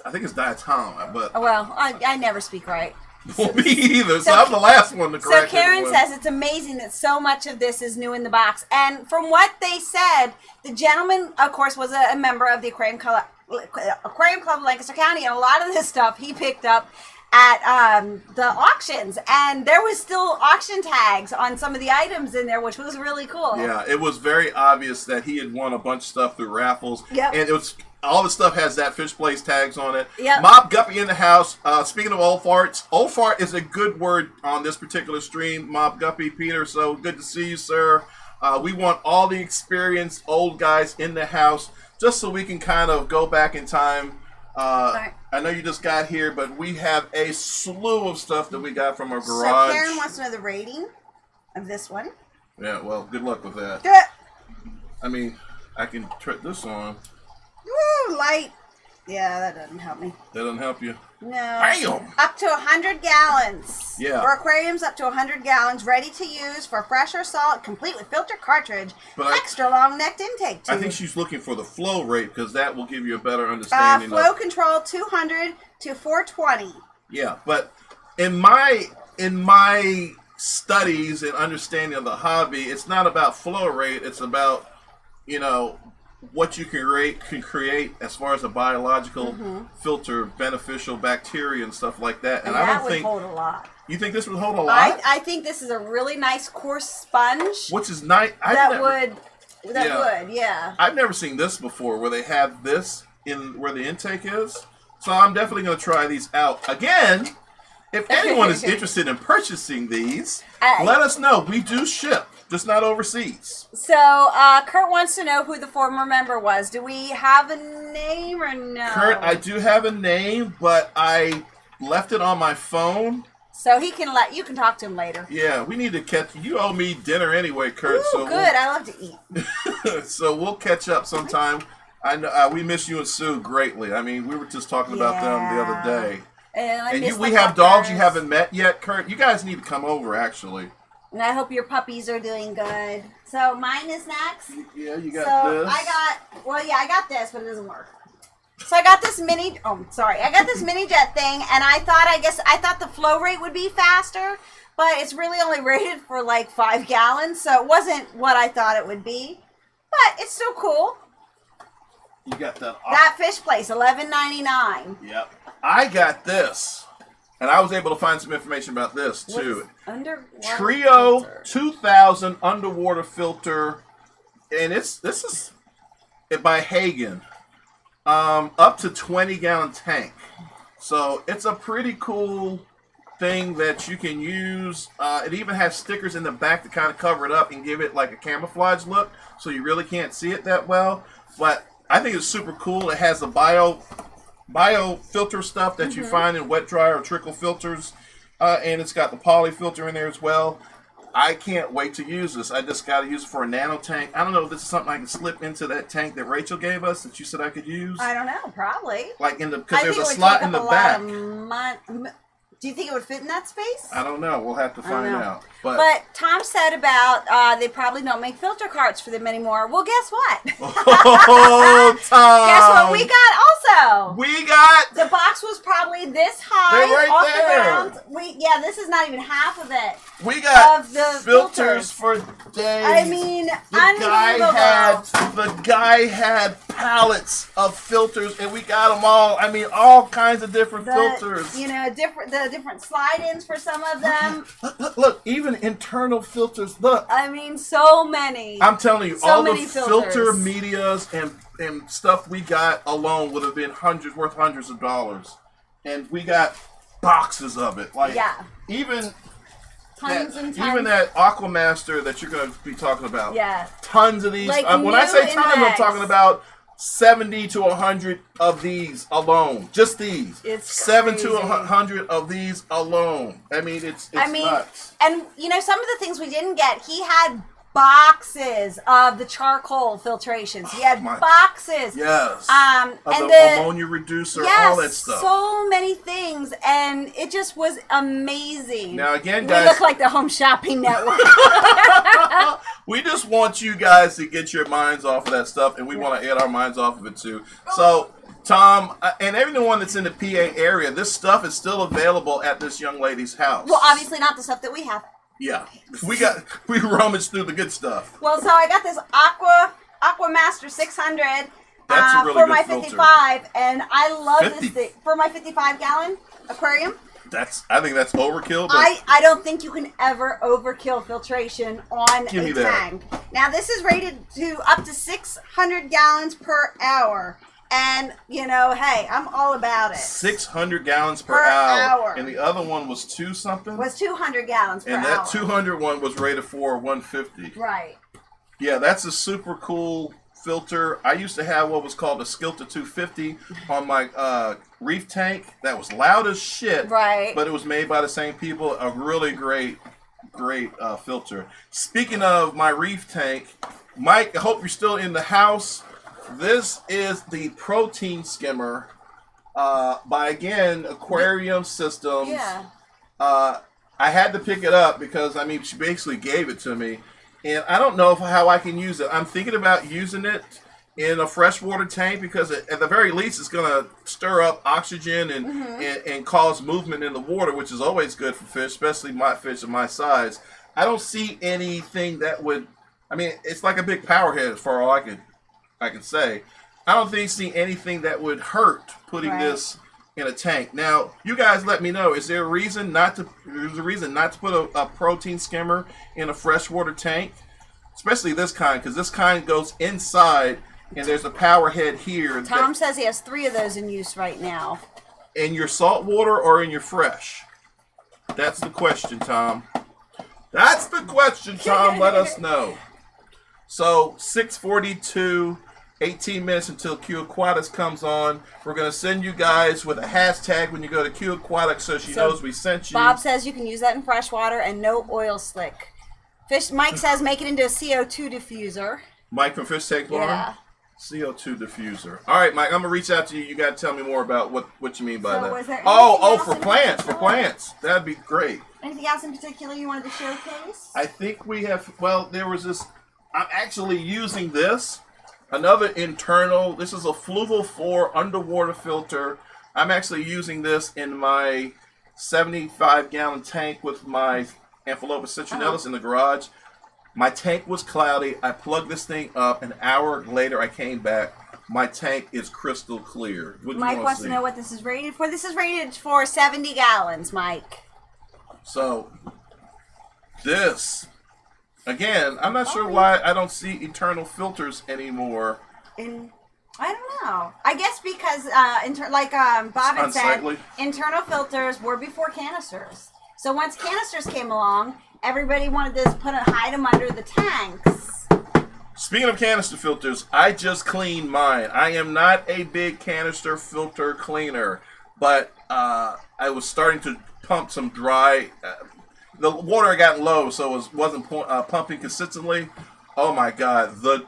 I think it's diatom, but... Well, I never speak right. Well, me either, so I'm the last one to correct So Karen anyone. says it's amazing that so much of this is new in the box. And from what they said, the gentleman, of course, was a member of the Aquarium Club of Lancaster County, and a lot of this stuff he picked up at the auctions, and there was still auction tags on some of the items in there, which was really cool. Yeah, it was very obvious that he had won a bunch of stuff through raffles. Yep. And it was all the stuff has that fish place tags on it. Yep. Mob Guppy in the house. Speaking of old farts, old fart is a good word on this particular stream. Mob Guppy, Peter, so good to see you, sir. We want all the experienced old guys in the house just so we can kind of go back in time. Right. I know you just got here, but we have a slew of stuff that we got from our garage. So Karen wants to know the rating of this one. Yeah, well, good luck with that. Good. I mean, I can trip this on. Woo, light. Yeah, that doesn't help me. That doesn't help you? No. Bam! Up to 100 gallons. Yeah. For aquariums, up to 100 gallons, ready to use for fresh or salt, complete with filter cartridge, But extra long necked intake tube. I think she's looking for the flow rate because that will give you a better understanding. Flow control 200 to 420. Yeah, but in my studies and understanding of the hobby, it's not about flow rate. It's about, what you can create as far as a biological filter, beneficial bacteria and stuff like that. And I that don't would think hold a lot. You think this would hold a lot? I think this is a really nice coarse sponge. Which is nice. That would. I've never seen this before where they have this in where the intake is. So I'm definitely going to try these out. Again, if anyone is interested in purchasing these, let us know. We do ship, just not overseas. So Kurt wants to know who the former member was. Do we have a name or no? Kurt, I do have a name, but I left it on my phone. So you can talk to him later. Yeah, we need to catch. You owe me dinner anyway, Kurt. Ooh, so good. I love to eat. So we'll catch up sometime. I know we miss you and Sue greatly. I mean, we were just talking about them the other day. And we have dogs you haven't met yet, Kurt. You guys need to come over, actually. And I hope your puppies are doing good. So mine is next. Yeah, you got this. I got this, but it doesn't work. So I got this I got this mini jet thing, and I thought the flow rate would be faster, but it's really only rated for like 5 gallons, so it wasn't what I thought it would be. But it's still cool. You got that fish place, $11.99. Yep. I got this. And I was able to find some information about this too. Trio filter. 2000 underwater filter, and this is by Hagen. Up to 20-gallon tank. So it's a pretty cool thing that you can use. It even has stickers in the back to kind of cover it up and give it like a camouflage look, so you really can't see it that well. But I think it's super cool. It has the bio filter stuff that you find in wet dry or trickle filters, and it's got the poly filter in there as well. I can't wait to use this. I just got to use it for a nano tank. I don't know if this is something I can slip into that tank that Rachel gave us that you said I could use. I don't know, probably. Like because there's a slot in the back. Do you think it would fit in that space? I don't know. We'll have to find out. But Tom said about they probably don't make filter carts for them anymore. Well, guess what? Oh, Tom! Guess what we got also? We got... The box was probably this high off the ground. This is not even half of it. We got of the filters for days. I mean, the guy had the guy had pallets of filters, and we got them all. I mean, all kinds of different filters. You know, the different slide-ins for some of them. Look, even internal filters. Look. I mean, so many. I'm telling you, so all the filters. filter medias and stuff we got alone would have been worth hundreds of dollars. And we got boxes of it. Like, even tons and tons. Even that Aquamaster that you're going to be talking about. Yeah. Tons of these. Like when I say tons, I'm talking about 70 to 100 of these alone. Just these. It's 7 crazy. to 100 of these alone. I mean, it's nuts. And, you know, some of the things we didn't get, he had boxes of the charcoal filtrations. He had boxes. Yes. And the ammonia reducer, all that stuff. So many things, and it just was amazing. Now again, guys, we look like the Home Shopping Network. We just want you guys to get your minds off of that stuff, and we want to get our minds off of it too. So, Tom, and everyone that's in the PA area, this stuff is still available at this young lady's house. Well, obviously not the stuff that we have. Yeah, we rummaged through the good stuff. Well, so I got this Aquamaster 600 That's a really for good my filter. 55, and I love this thing for my 55-gallon aquarium. I think that's overkill. But I don't think you can ever overkill filtration on Give me a that. tank. Now this is rated to up to 600 gallons per hour. And, you know, hey, I'm all about it. 600 gallons per hour. And the other one was 2 something? Was 200 gallons per hour. And that 200 one was rated for 150. Right. Yeah, that's a super cool filter. I used to have what was called a Skilter 250 on my reef tank. That was loud as shit. Right. But it was made by the same people. A really great filter. Speaking of my reef tank, Mike, I hope you're still in the house. This is the protein skimmer by, again, Aquarium Systems. Yeah. I had to pick it up because, I mean, she basically gave it to me. And I don't know how I can use it. I'm thinking about using it in a freshwater tank because at the very least it's going to stir up oxygen and cause movement in the water, which is always good for fish, especially my fish of my size. I don't see anything that would, I mean, it's like a big power head as far as I can say. I don't see anything that would hurt putting this in a tank. Now, you guys let me know, is there a reason not to put a protein skimmer in a freshwater tank? Especially this kind, because this kind goes inside and there's a power head here. Tom says he has 3 of those in use right now. In your salt water or in your fresh? That's the question, Tom. That's the question, Tom. Let us know. So, 6:42, 18 minutes until Q Aquatics comes on. We're going to send you guys with a hashtag when you go to Q Aquatics so she knows we sent you. Bob says you can use that in freshwater and no oil slick. Mike says make it into a CO2 diffuser. Mike from Fish Tank Farm? Yeah. CO2 diffuser. All right, Mike, I'm going to reach out to you. You got to tell me more about what you mean by So that. was there Oh, anything for else in plants. For particular? plants. That'd be great. Anything else in particular you wanted to showcase? I think we have, well, there was this, I'm actually using this, another internal, this is a Fluval 4 underwater filter. I'm actually using this in my 75-gallon tank with my Amphilophus citronellus in the garage. My tank was cloudy. I plugged this thing up. An hour later, I came back. My tank is crystal clear. Mike wants to know what this is rated for. This is rated for 70 gallons, Mike. So, this, again, I'm not sure why I don't see eternal filters anymore. I don't know. I guess because, Bob had said, unsightly. internal filters were before canisters. So once canisters came along, everybody wanted to hide them under the tanks. Speaking of canister filters, I just cleaned mine. I am not a big canister filter cleaner, but I was starting to pump some dry. The water had gotten low, so it wasn't pumping consistently. Oh my God, the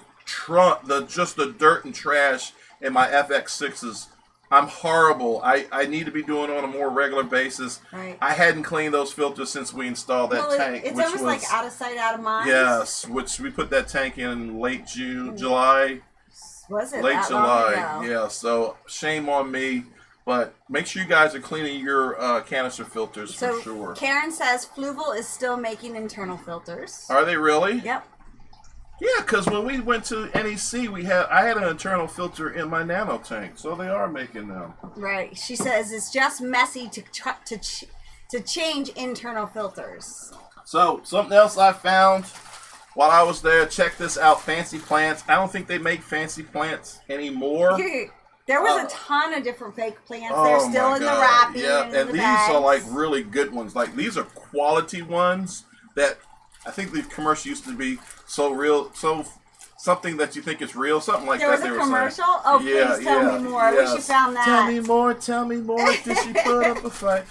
dirt and trash in my FX6s. I'm horrible. I need to be doing it on a more regular basis. Right. I hadn't cleaned those filters since we installed that tank. It's almost like out of sight, out of mind. Yes, which we put that tank in late July. Was it Late that July, long ago? yeah. So shame on me, but make sure you guys are cleaning your canister filters for sure. Karen says Fluval is still making internal filters. Are they really? Yep. Yeah, because when we went to NEC, I had an internal filter in my Nano tank, so they are making them. Right. She says it's just messy to change internal filters. So something else I found while I was there. Check this out, fancy plants. I don't think they make fancy plants anymore. There was a ton of different fake plants. Oh, They're still in the wrapping. Yeah, and and the these bags. are like really good ones. Like these are quality ones that I think the commercial used to be so real, so something that you think is real, something like there that. Was they a were commercial? saying. Oh, please tell me more. I wish you found that. Tell me more. Tell me more. Did she put up a fight?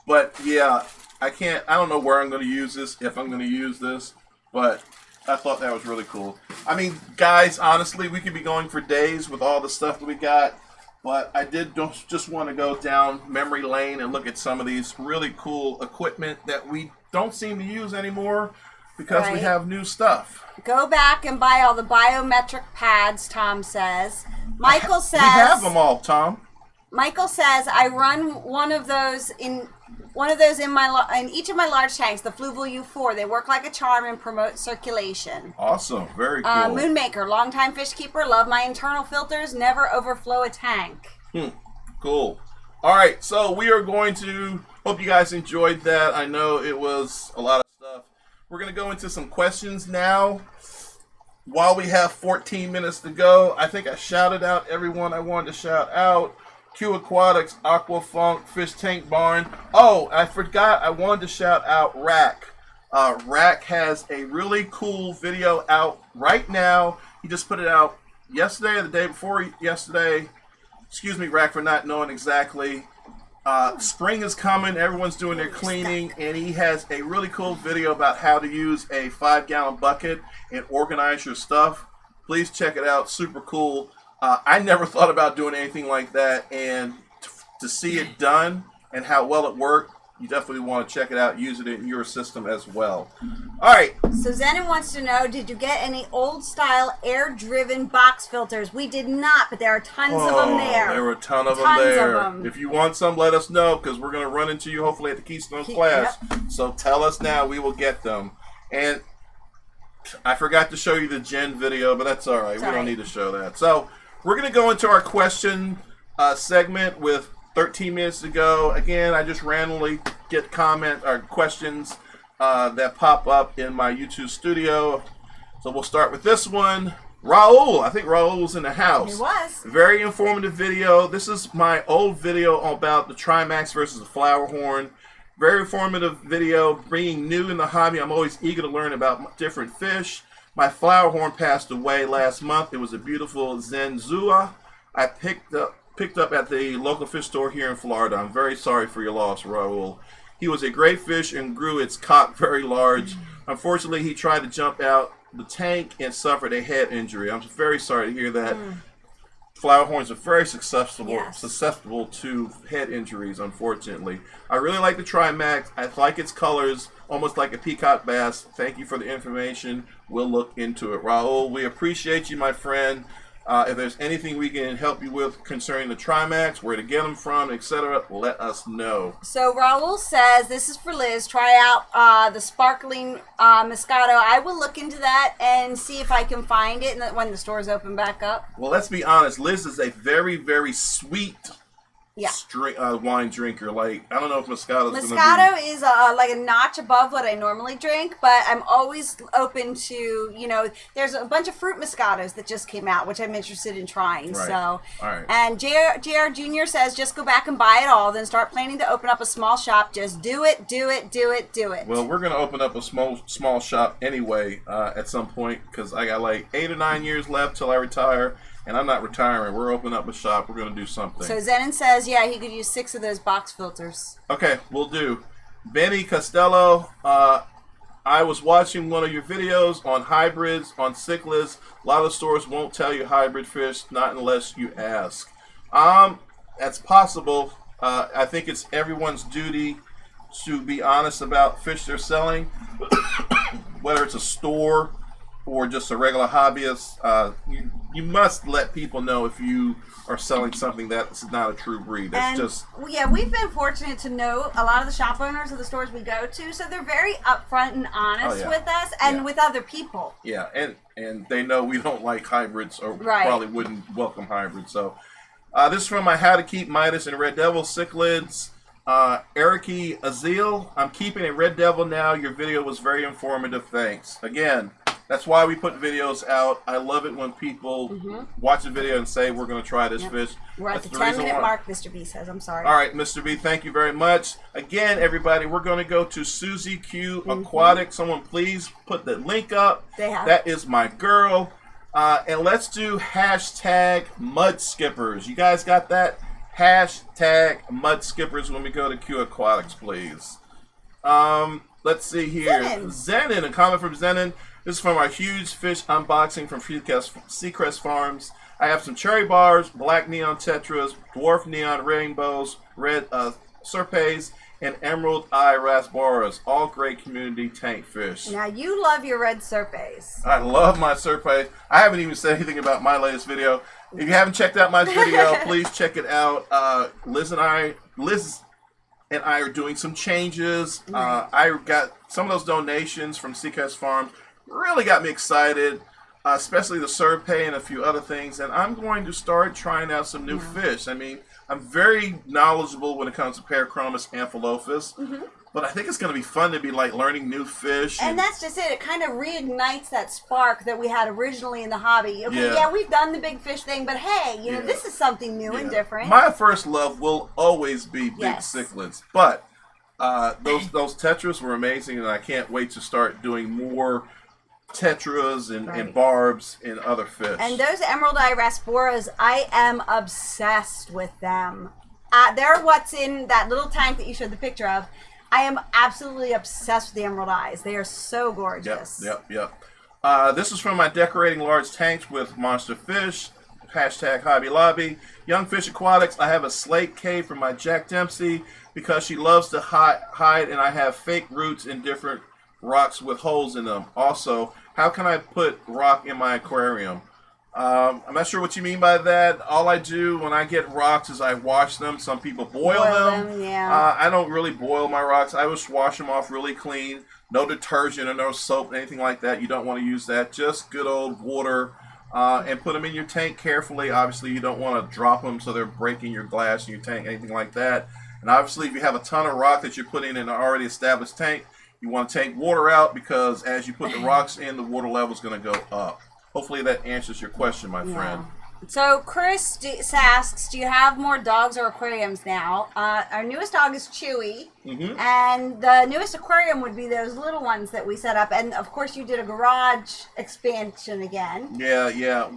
But yeah, I don't know where I'm going to use this, if I'm going to use this, but I thought that was really cool. I mean, guys, honestly, we could be going for days with all the stuff that we got, but I just want to go down memory lane and look at some of these really cool equipment that we don't seem to use anymore because we have new stuff. Go back and buy all the biometric pads, Tom says. Michael says... We have them all, Tom. Michael says, I run one of those in each of my large tanks, the Fluval U4. They work like a charm and promote circulation. Awesome. Very cool. Moonmaker, longtime fish keeper, love my internal filters, never overflow a tank. Cool. All right, so we are going to, hope you guys enjoyed that. I know it was a lot of stuff. We're going to go into some questions now. While we have 14 minutes to go, I think I shouted out everyone I wanted to shout out. Q Aquatics, Aqua Funk, Fish Tank Barn. Oh, I forgot I wanted to shout out Rack. Rack has a really cool video out right now. He just put it out yesterday or the day before yesterday. Excuse me, Rack, for not knowing exactly. Spring is coming. Everyone's doing their cleaning, and he has a really cool video about how to use a 5-gallon bucket and organize your stuff. Please check it out. Super cool. I never thought about doing anything like that, and to see it done and how well it worked, you definitely want to check it out, use it in your system as well. All right. So Zenon wants to know, did you get any old-style air-driven box filters? We did not, but there are tons of them there. There were a ton of them there. If you want some, let us know, because we're going to run into you hopefully at the Keystone class. Yep. So tell us now. We will get them. And I forgot to show you the Jen video, but that's all right. We don't need to show that. So we're going to go into our question segment with 13 minutes to go. Again, I just randomly get questions that pop up in my YouTube studio. So we'll start with this one. Raul, I think Raul's in the house. He was. Very informative video. This is my old video about the Trimax versus the flower horn. Very informative video, bringing new in the hobby. I'm always eager to learn about different fish. My flower horn passed away last month. It was a beautiful Zenzua. I picked up at the local fish store here in Florida. I'm very sorry for your loss, Raul. He was a great fish and grew its cock very large. Unfortunately, he tried to jump out the tank and suffered a head injury. I'm very sorry to hear that. Flower horns are very susceptible to head injuries, unfortunately. I really like the Trimax. I like its colors, almost like a peacock bass. Thank you for the information. We'll look into it. Raul, we appreciate you, my friend. If there's anything we can help you with concerning the Trimax, where to get them from, etc., let us know. So Raul says, this is for Liz, try out the sparkling Moscato. I will look into that and see if I can find it when the stores open back up. Well, let's be honest. Liz is a very, very sweet wine drinker. Like, I don't know if Moscato's going to be... Moscato is like a notch above what I normally drink, but I'm always open to, there's a bunch of fruit Moscatos that just came out, which I'm interested in trying. Right. So, all right. And JR Jr. says, just go back and buy it all, then start planning to open up a small shop. Just do it, do it, do it, do it. Well, we're going to open up a small shop anyway at some point, because I got like 8 or 9 years left till I retire. And I'm not retiring. We're opening up a shop. We're going to do something. So Zenon says, yeah, he could use 6 of those box filters. Okay, we'll do. Benny Costello, I was watching one of your videos on hybrids, on cichlids. A lot of stores won't tell you hybrid fish, not unless you ask. That's possible. I think it's everyone's duty to be honest about fish they're selling, whether it's a store or just a regular hobbyist. you must let people know if you are selling something that's not a true breed. That's just... Yeah, we've been fortunate to know a lot of the shop owners of the stores we go to, so they're very upfront and honest with us and with other people. Yeah, and they know we don't like hybrids, or probably wouldn't welcome hybrids. So this is from my How to Keep Midas and Red Devil cichlids. Eriki Azil, I'm keeping a Red Devil now. Your video was very informative. Thanks. Again, that's why we put videos out. I love it when people watch a video and say, we're going to try this fish. We're at the 10-minute mark, Mr. B says. I'm sorry. All right, Mr. B, thank you very much. Again, everybody, we're going to go to Susie Q Aquatics. Someone please put the link up. That is my girl. And let's do hashtag mud skippers. You guys got that? Hashtag mud skippers when we go to Q Aquatics, please. Let's see here. Zenon, a comment from Zenon. This is from our huge fish unboxing from Seacrest Farms. I have some cherry bars, black neon tetras, dwarf neon rainbows, red serpes, and emerald eye rasboras. All great community tank fish. Now you love your red serpes. I love my serpes. I haven't even said anything about my latest video. If you haven't checked out my video, please check it out. Liz and I are doing some changes. I got some of those donations from Seacrest Farms. Really got me excited, especially the serpent and a few other things. And I'm going to start trying out some new fish. I mean, I'm very knowledgeable when it comes to Parachromis Amphilophus. But I think it's going to be fun to be like learning new fish. And that's just it. It kind of reignites that spark that we had originally in the hobby. Okay, yeah, we've done the big fish thing, but hey, you know, this is something new and different. My first love will always be big cichlids. But those tetras were amazing, and I can't wait to start doing more tetras and barbs and other fish. And those emerald eye rasboras, I am obsessed with them. They're what's in that little tank that you showed the picture of. I am absolutely obsessed with the emerald eyes. They are so gorgeous. Yep. This is from my Decorating Large Tanks with Monster Fish. Hashtag Hobby Lobby. Young Fish Aquatics. I have a slate cave from my Jack Dempsey because she loves to hide, and I have fake roots in different rocks with holes in them. Also, how can I put rock in my aquarium? I'm not sure what you mean by that. All I do when I get rocks is I wash them. Some people boil them. I don't really boil my rocks. I just wash them off really clean. No detergent or no soap, anything like that. You don't want to use that. Just good old water. And put them in your tank carefully. Obviously, you don't want to drop them so they're breaking your glass in your tank, anything like that. And obviously, if you have a ton of rock that you're putting in an already established tank, you want to take water out because as you put the rocks in, the water level is going to go up. Hopefully that answers your question, my friend. So Chris asks, do you have more dogs or aquariums now? Our newest dog is Chewy, and the newest aquarium would be those little ones that we set up. And of course, you did a garage expansion again. Yeah.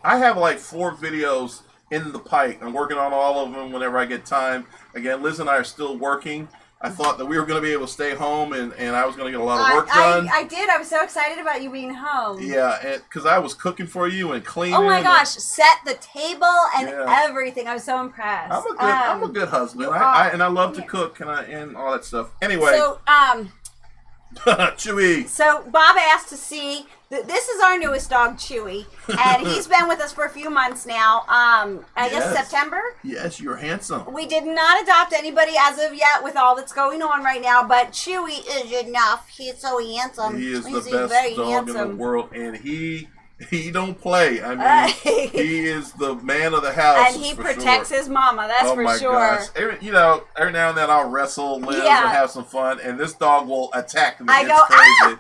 I have like 4 videos in the Pike. I'm working on all of them whenever I get time. Again, Liz and I are still working. I thought that we were going to be able to stay home and I was going to get a lot of work done. I did. I was so excited about you being home. Yeah, because I was cooking for you and cleaning. Oh my gosh, set the table and everything. I was so impressed. I'm a good husband. I love to cook and all that stuff. Anyway. So, Chewy. So Bob asked to see. This is our newest dog, Chewy, and he's been with us for a few months now. I guess September. Yes, you're handsome. We did not adopt anybody as of yet with all that's going on right now, but Chewy is enough. He's so handsome. He is the best dog in the world, and he don't play. I mean, he is the man of the house. And he protects his mama, that's for sure. Oh my gosh. Every now and then I'll wrestle Liz and have some fun, and this dog will attack me. Crazy.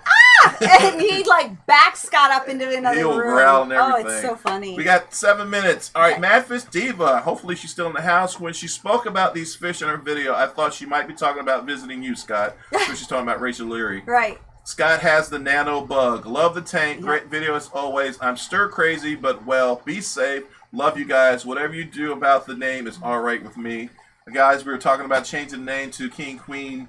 And he backs Scott up into another room. He'll growl and everything. Oh, it's so funny. We got 7 minutes. All right, Madfish Diva. Hopefully she's still in the house. When she spoke about these fish in her video, I thought she might be talking about visiting you, Scott. So she's talking about Rachel Leary. Right. Scott has the Nano bug. Love the tank. Great video as always. I'm stir crazy, but be safe. Love you guys. Whatever you do about the name is all right with me. Guys, we were talking about changing the name to King Queen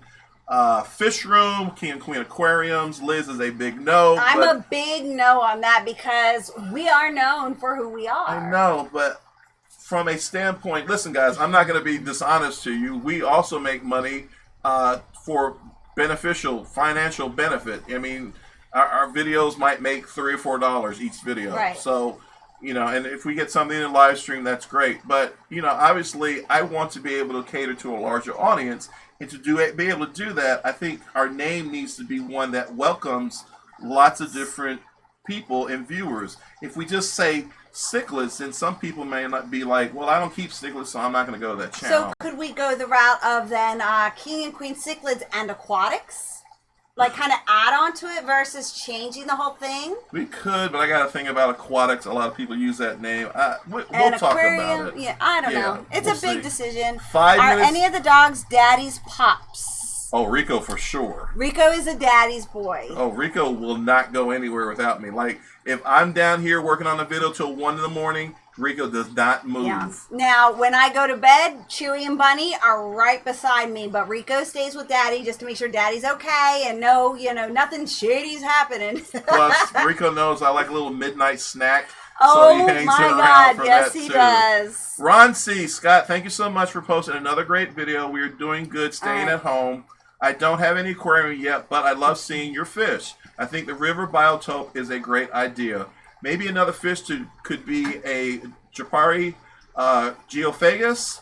Fish Room, King and Queen Aquariums. Liz is a big no. I'm a big no on that because we are known for who we are. I know, but from a standpoint, listen, guys, I'm not going to be dishonest to you. We also make money for financial benefit. I mean, our videos might make $3 or $4 each video. Right. So You know, and if we get something in live stream, that's great. But, you know, obviously, I want to be able to cater to a larger audience. And to be able to do that, I think our name needs to be one that welcomes lots of different people and viewers. If we just say cichlids, then some people may not be like, well, I don't keep cichlids, so I'm not going to go to that channel. So could we go the route of then king and queen cichlids and aquatics? Like kind of add on to it versus changing the whole thing? We could, but I got to think about aquatics. A lot of people use that name. We'll talk Aquarium, about it. Yeah, I don't know. It's we'll a big see. decision. 5 Are minutes. any of the dogs daddy's pops? Oh, Rico for sure. Rico is a daddy's boy. Oh, Rico will not go anywhere without me. Like, if I'm down here working on a video till 1 in the morning, Rico does not move. Yeah. Now, when I go to bed, Chewy and Bunny are right beside me, but Rico stays with Daddy just to make sure Daddy's okay and nothing shady's happening. Plus, Rico knows I like a little midnight snack. Oh, so he hangs my around God. for Yes, that he too. does. Ron C. Scott, thank you so much for posting another great video. We are doing good staying at home. I don't have any aquarium yet, but I love seeing your fish. I think the river biotope is a great idea. Maybe another fish could be a Japari geophagus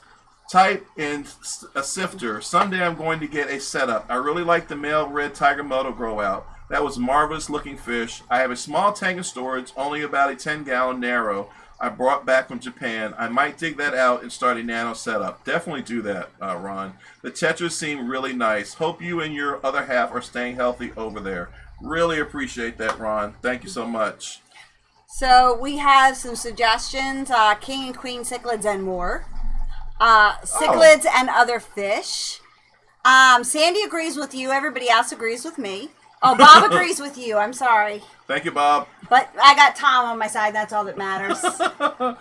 type and a sifter. Someday I'm going to get a setup. I really like the male red tiger moto grow out. That was marvelous looking fish. I have a small tank of storage, only about a 10-gallon Nano I brought back from Japan. I might dig that out and start a Nano setup. Definitely do that, Ron. The tetras seem really nice. Hope you and your other half are staying healthy over there. Really appreciate that, Ron. Thank you so much. So we have some suggestions, king and queen cichlids and more. Cichlids and other fish. Sandy agrees with you. Everybody else agrees with me. Oh, Bob agrees with you. I'm sorry. Thank you, Bob. But I got Tom on my side. That's all that matters. All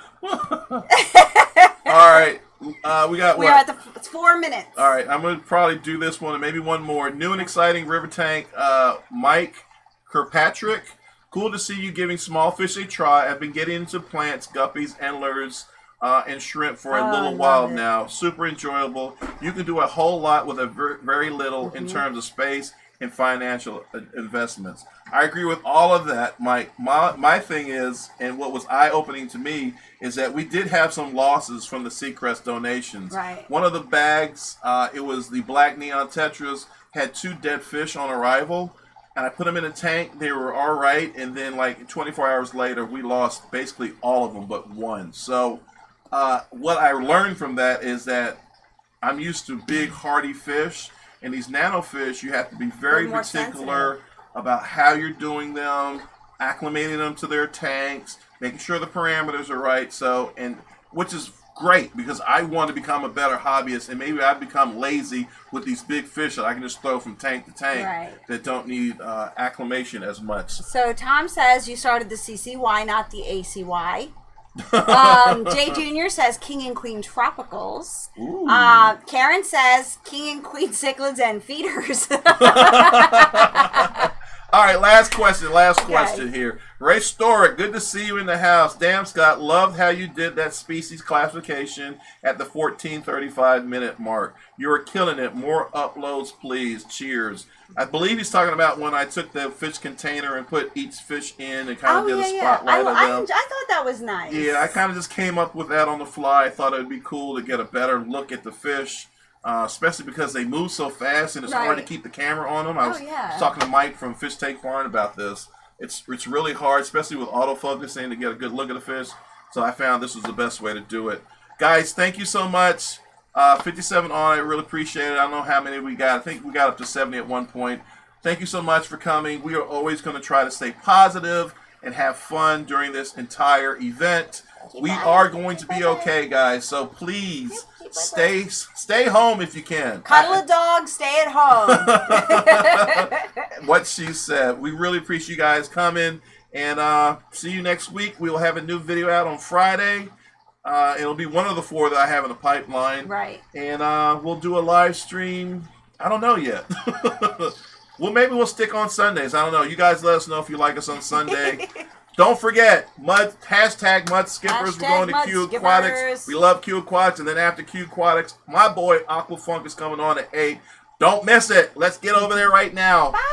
right. We got what? We're at it's 4 minutes. All right. I'm going to probably do this one and maybe one more. New and exciting river tank, Mike Kirkpatrick. Cool to see you giving small fish a try. I've been getting into plants, guppies, endlers, and shrimp for a little while now. Super enjoyable. You can do a whole lot with a very little in terms of space and financial investments. I agree with all of that, Mike. My thing is, and what was eye-opening to me, is that we did have some losses from the Seacrest donations. Right. One of the bags, it was the black neon tetras, had 2 dead fish on arrival. And I put them in a tank. They were all right. And then, like, 24 hours later, we lost basically all of them but one. So what I learned from that is that I'm used to big, hardy fish. And these nano fish, you have to be very particular about how you're doing them, acclimating them to their tanks, making sure the parameters are right. So, and which is great because I want to become a better hobbyist, and maybe I've become lazy with these big fish that I can just throw from tank to tank that don't need acclimation as much. So Tom says you started the CCY, not the ACY. Jay Jr. says King and Queen Tropicals. Karen says King and Queen Cichlids and Feeders. All right, last question here. Ray Storick, good to see you in the house. Damn, Scott, loved how you did that species classification at the 14:35-minute mark. You are killing it. More uploads, please. Cheers. I believe he's talking about when I took the fish container and put each fish in and kind of did a spotlight of them. I thought that was nice. Yeah, I kind of just came up with that on the fly. I thought it would be cool to get a better look at the fish. Especially because they move so fast and it's hard to keep the camera on them. I was talking to Mike from Fish Take Barn about this. It's really hard, especially with autofocusing, to get a good look at the fish. So I found this was the best way to do it. Guys, thank you so much. 57 on, I really appreciate it. I don't know how many we got. I think we got up to 70 at one point. Thank you so much for coming. We are always going to try to stay positive and have fun during this entire event. We are going to be okay, guys. So please stay home if you can. Cuddle a dog, stay at home. What she said. We really appreciate you guys coming. And see you next week. We will have a new video out on Friday. It'll be one of the 4 that I have in the pipeline. Right. And we'll do a live stream. I don't know yet. Well, maybe we'll stick on Sundays. I don't know. You guys let us know if you like us on Sunday. Don't forget, hashtag Mud Skippers. We're going to Q Aquatics. We love Q Aquatics. And then after Q Aquatics, my boy Aquafunk is coming on at 8. Don't miss it. Let's get over there right now. Bye.